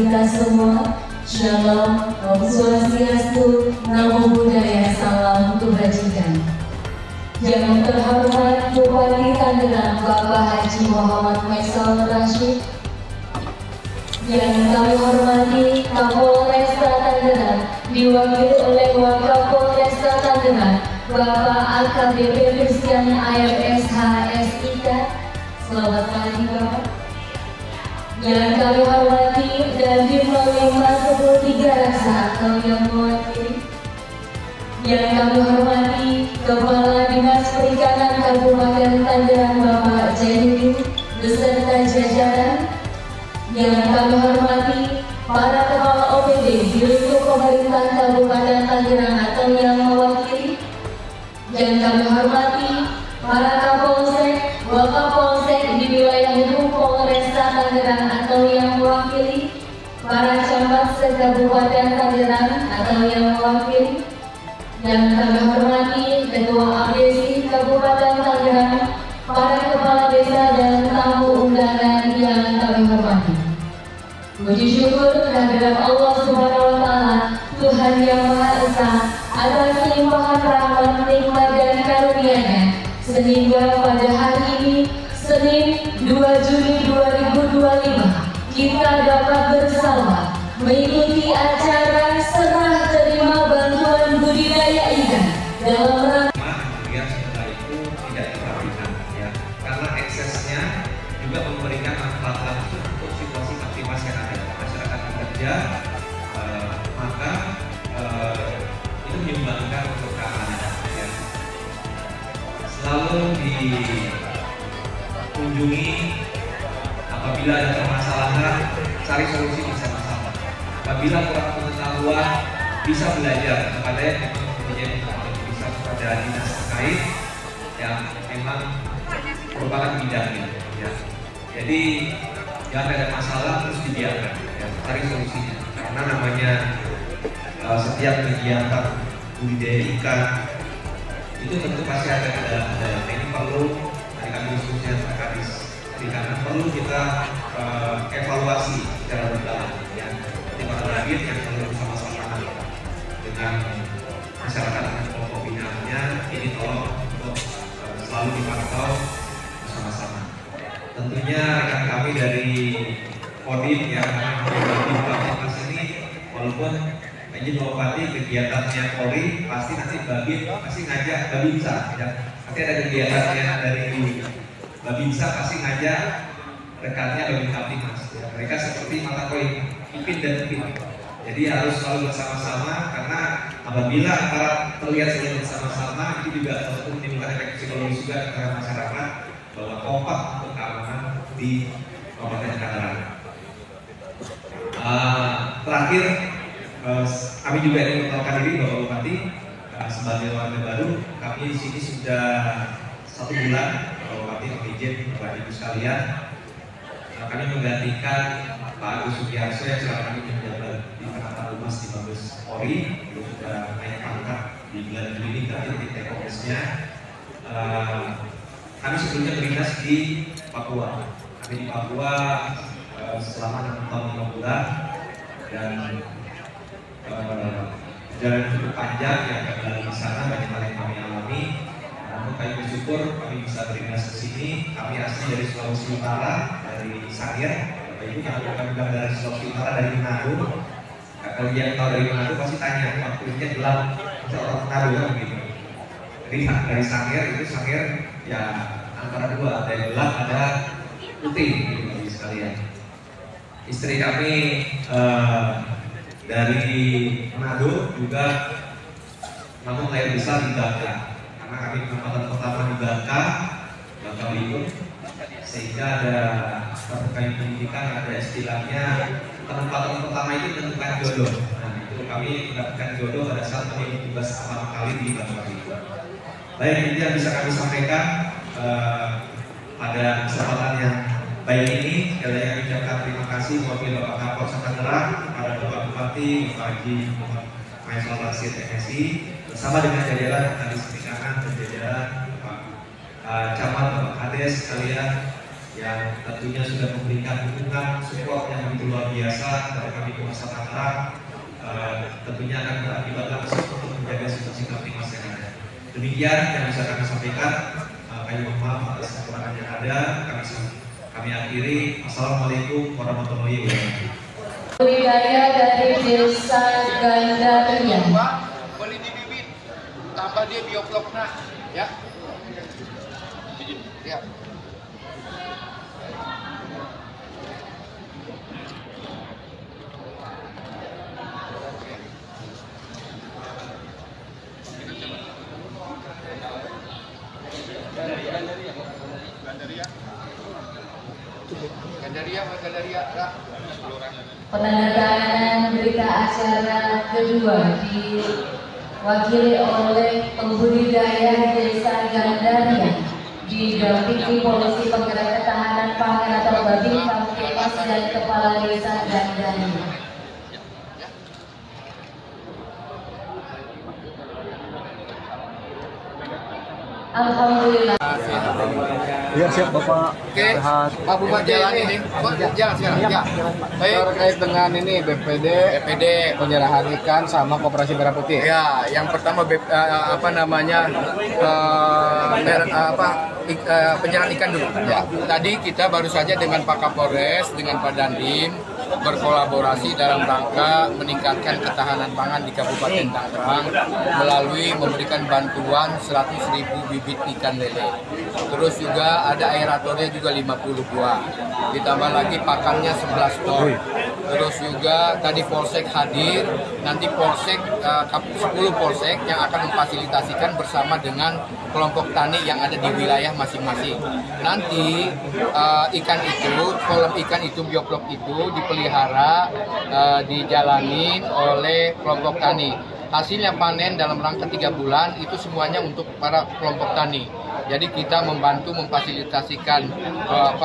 kita semua. Shalom, Om Swastiastu, Namo Buddhaya, salam kebajikan. Yang terhormat Bupati Tangerang Bapak Haji Muhammad Faisal Rashid, yang kami hormati Kapolresta Tangerang diwakili oleh Wakapolresta Tangerang Bapak AKBP Christian AFSH SIK. Selamat pagi Bapak. Yang kami hormati Dandim 513 Rasa atau yang mewakili. Yang kami hormati Kepala Dinas Perikanan Kabupaten Tangerang Bapak Jainuddin beserta jajaran. Yang kami hormati para Kepala OPD di lingkup pemerintah Kabupaten Tangerang atau yang mewakili. Yang kami hormati para Kapolsek, Wakapolsek di wilayah hukum Polresta Tangerang atau yang mewakili, para camat se-Kabupaten Tangerang atau yang mewakili. Yang kami hormati Ketua APSI Kabupaten Tangerang, para kepala desa dan tamu undangan yang kami hormati. Puji syukur kehadirat Allah Subhanahu wa Ta'ala, Tuhan yang Maha Esa, atas limpahan rahmat, nikmat dan karunia-Nya, sehingga pada hari ini, Senin 2 Juni 2025, kita dapat bersama mengikuti acara serah terima bantuan budidaya ikan dalam rangka. Kemudian setelah itu tidak diperhatikan, ya, karena eksesnya juga memberikan manfaat langsung untuk situasi aktivitas yang ada masyarakat bekerja, maka itu menyumbangkan untuk keamanan. Ya. Selalu dikunjungi apabila ada permasalahan, cari solusi bersama-sama. Apabila kurang pengetahuan, bisa belajar kepada yang mempunyai pengetahuan, bisa kepada dinas terkait yang memang merupakan bidangnya. Ya. Jadi jangan ada masalah terus dibiarkan, ya, cari solusinya. Karena namanya setiap kegiatan budidaya ikan itu tentu pasti ada kendala-kendala. Ini perlu dari kami khususnya Kadis Perikanan perlu kita evaluasi secara berkala. Ya. Seperti para labir yang perlu bersama-sama dengan masyarakat dan kelompok binanya, ini tolong untuk selalu dipantau bersama-sama. Tentunya rekan kami dari Kodim yang di Bapak ini, walaupun izin Bupati kegiatannya Polri, pasti nanti pasti ngajak Babinsa, ya. Nanti ada kegiatannya dari Babinsa pasti ngajak rekannya Babin Kaptimas, ya. Mereka seperti mata koin Ipin dan Ipin. Jadi harus selalu bersama-sama, karena apabila antara terlihat selalu bersama-sama itu juga tentu menimbulkan efek psikologis juga kepada masyarakat bahwa kompak untuk keamanan di Kabupaten Tangerang. Terakhir, kami juga ingin memperkenalkan diri Bapak Bupati sebagai warga baru. Kami di sini sudah 1 bulan, Bapak Bupati, izin Bapak Ibu sekalian. Kami menggantikan Pak Agus Sugiarso yang sekarang ini menjabat di Kantor Humas di Mabes Polri, itu sudah naik pangkat di bulan Juli ini, berarti di TKOS-nya. Kami sebelumnya berdinas di Papua. Kami di Papua selama 6 tahun 5 bulan dan jalan cukup panjang yang kami lalui di sana, banyak hal yang kami alami. Namun kami bersyukur kami bisa berdinas ke sini. Kami asli dari Sulawesi Utara, dari Sangir. Bapak Ibu, karena kami bilang dari Sulawesi Utara, dari Manado. Nah, kalau yang tahu dari Manado pasti tanya, waktunya gelap, masa orang Manado kan gitu. Jadi dari Sangir itu Sangir ya antara dua, ada yang gelap, ada putih gitu sekalian. Istri kami dari Manado juga, namun lahir besar di Bangka. Karena kami penempatan pertama di Bangka Belitung, sehingga ada terkait pendidikan, ada istilahnya penempatan pertama itu menentukan jodoh. Nah, itu kami mendapatkan jodoh pada saat kami tugas pertama kali di Bangka Belitung. Baik, ini yang bisa kami sampaikan pada kesempatan yang baik ini. Sekali lagi kami ucapkan terima kasih wakil Bapak Kapolsek Tangerang, kepada Bapak Bupati, Bapak Haji Muhammad Faisal Rashid MSI, bersama dengan jajaran Kadis Perikanan dan jajaran Pak Camat, Bapak Kades sekalian, yang tentunya sudah memberikan dukungan support yang begitu luar biasa kepada kami Polresta Tangerang. Tentunya akan berakibat langsung untuk menjaga situasi Kamtipmas yang ada. Demikian yang bisa kami sampaikan. Kami mohon maaf atas kekurangan yang ada. Kami akhiri. Assalamualaikum warahmatullahi wabarakatuh. Budidaya dari Desa Gandaria. Beli di bibit, tambah dia biobloknya, ya. Ya. Gandaria, Penandatanganan berita acara kedua diwakili oleh pembudidaya Desa Gandaria didampingi Polisi Penggerak Ketahanan Pangan atau Babin Kamtipmas dan Kepala Desa Gandaria. Alhamdulillah. Iya siap Bapak. Oke, Pak Bupati ini, jangan sekarang. Ya. Baik, terkait dengan ini BPD penyerahan ikan sama Koperasi Merah Putih. Ya, yang pertama penyerahan ikan dulu. Ya. Tadi kita baru saja dengan Pak Kapolres, dengan Pak Dandim berkolaborasi dalam rangka meningkatkan ketahanan pangan di Kabupaten Tangerang melalui memberikan bantuan 100.000 bibit ikan lele. Terus juga ada aeratornya juga 50 buah. Ditambah lagi pakannya 11 ton. Terus juga tadi Polsek hadir, nanti Polsek 10 Polsek yang akan memfasilitasikan bersama dengan kelompok tani yang ada di wilayah masing-masing. Nanti ikan itu, kolam ikan itu, bioblok itu dipelihara, dijalanin oleh kelompok tani. Hasilnya panen dalam rangka 3 bulan itu semuanya untuk para kelompok tani. Jadi kita membantu memfasilitasikan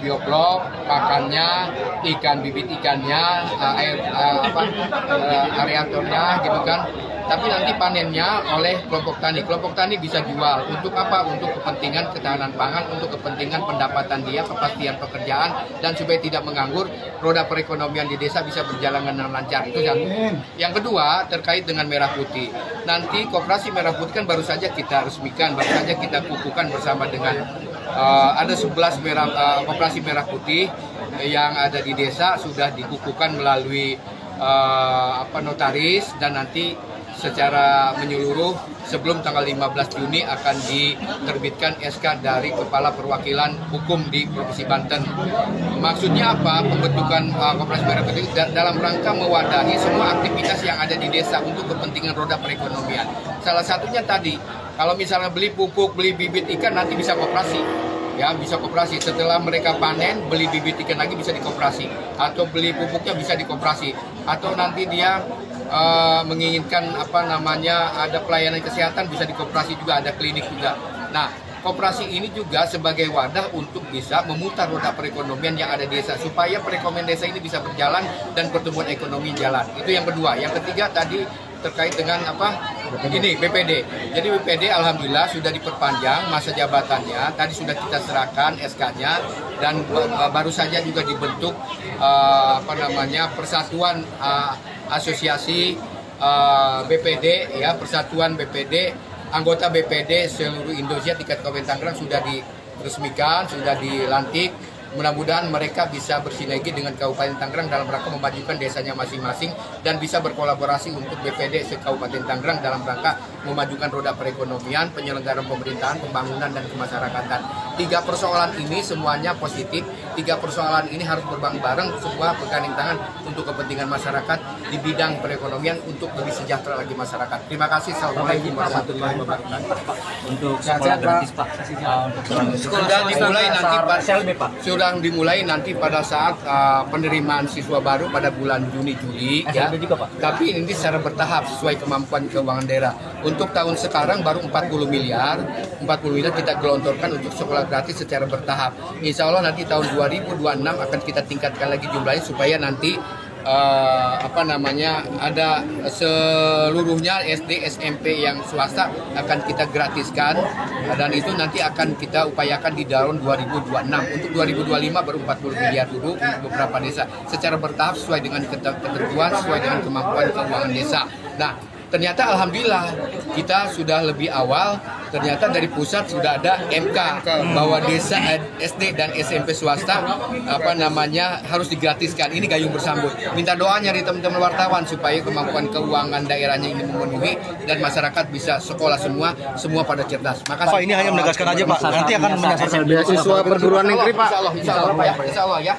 bioblok, pakannya, ikan bibit ikannya, aeratornya gitu kan. Tapi nanti panennya oleh kelompok tani. Kelompok tani bisa jual untuk apa? Untuk kepentingan ketahanan pangan, untuk kepentingan pendapatan dia, kepastian pekerjaan, dan supaya tidak menganggur, roda perekonomian di desa bisa berjalan dengan lancar. Itu satu. Yang kedua terkait dengan Merah Putih. Nanti Koperasi Merah Putih kan baru saja kita resmikan, baru saja kita kukuhkan bersama dengan ada 11 Koperasi Merah Putih yang ada di desa sudah dikukuhkan melalui notaris, dan nanti secara menyeluruh sebelum tanggal 15 Juni akan diterbitkan SK dari Kepala Perwakilan Hukum di Provinsi Banten. Maksudnya apa? Pembentukan Koperasi Merah Putih dalam rangka mewadahi semua aktivitas yang ada di desa untuk kepentingan roda perekonomian. Salah satunya tadi, kalau misalnya beli pupuk, beli bibit ikan, nanti bisa koperasi. Ya, bisa koperasi. Setelah mereka panen, beli bibit ikan lagi bisa dikoperasi, atau beli pupuknya bisa dikoperasi, atau nanti dia menginginkan ada pelayanan kesehatan bisa dikoperasi juga, ada klinik juga. Nah, koperasi ini juga sebagai wadah untuk bisa memutar roda perekonomian yang ada di desa supaya perekonomian desa ini bisa berjalan dan pertumbuhan ekonomi jalan. Itu yang kedua. Yang ketiga tadi terkait dengan ini BPD. Jadi BPD alhamdulillah sudah diperpanjang masa jabatannya. Tadi sudah kita serahkan SK-nya, dan baru saja juga dibentuk persatuan asosiasi BPD, ya, persatuan BPD, anggota BPD seluruh Indonesia tingkat Kabupaten Tangerang sudah diresmikan, sudah dilantik. Mudah-mudahan mereka bisa bersinergi dengan Kabupaten Tangerang dalam rangka memajukan desanya masing-masing dan bisa berkolaborasi untuk BPD se-Kabupaten Tangerang dalam rangka memajukan roda perekonomian, penyelenggaraan pemerintahan, pembangunan, dan kemasyarakatan. 3 persoalan ini semuanya positif. 3 persoalan ini harus bareng-bareng, semua bergandeng tangan untuk kepentingan masyarakat di bidang perekonomian untuk lebih sejahtera lagi masyarakat. Terima kasih. Assalamualaikum warahmatullahi wabarakatuh. Untuk sekolah gratis Pak. Sudah dimulai nanti Pak. Sudah dimulai nanti pada saat penerimaan siswa baru pada bulan Juni-Juli, ya. juga, Pak. Tapi ini secara bertahap sesuai kemampuan keuangan daerah. Untuk tahun sekarang baru 40 miliar kita gelontorkan untuk sekolah gratis secara bertahap. Insya Allah nanti tahun 2026 akan kita tingkatkan lagi jumlahnya supaya nanti ada seluruhnya SD SMP yang swasta akan kita gratiskan, dan itu nanti akan kita upayakan di tahun 2026. Untuk 2025 baru 40 miliar dulu untuk beberapa desa secara bertahap sesuai dengan ketentuan, sesuai dengan kemampuan keuangan desa. Nah, ternyata alhamdulillah kita sudah lebih awal, ternyata dari pusat sudah ada MK bahwa desa SD dan SMP swasta harus digratiskan. Ini gayung bersambut. Minta doanya dari teman-teman wartawan supaya kemampuan keuangan daerahnya ini memenuhi dan masyarakat bisa sekolah semua pada cerdas. Makasih. Pak, ini hanya menegaskan aja Pak, nanti akan menyasar beasiswa perguruan negeri Pak. Insya Allah Pak ya. Insya Allah ya.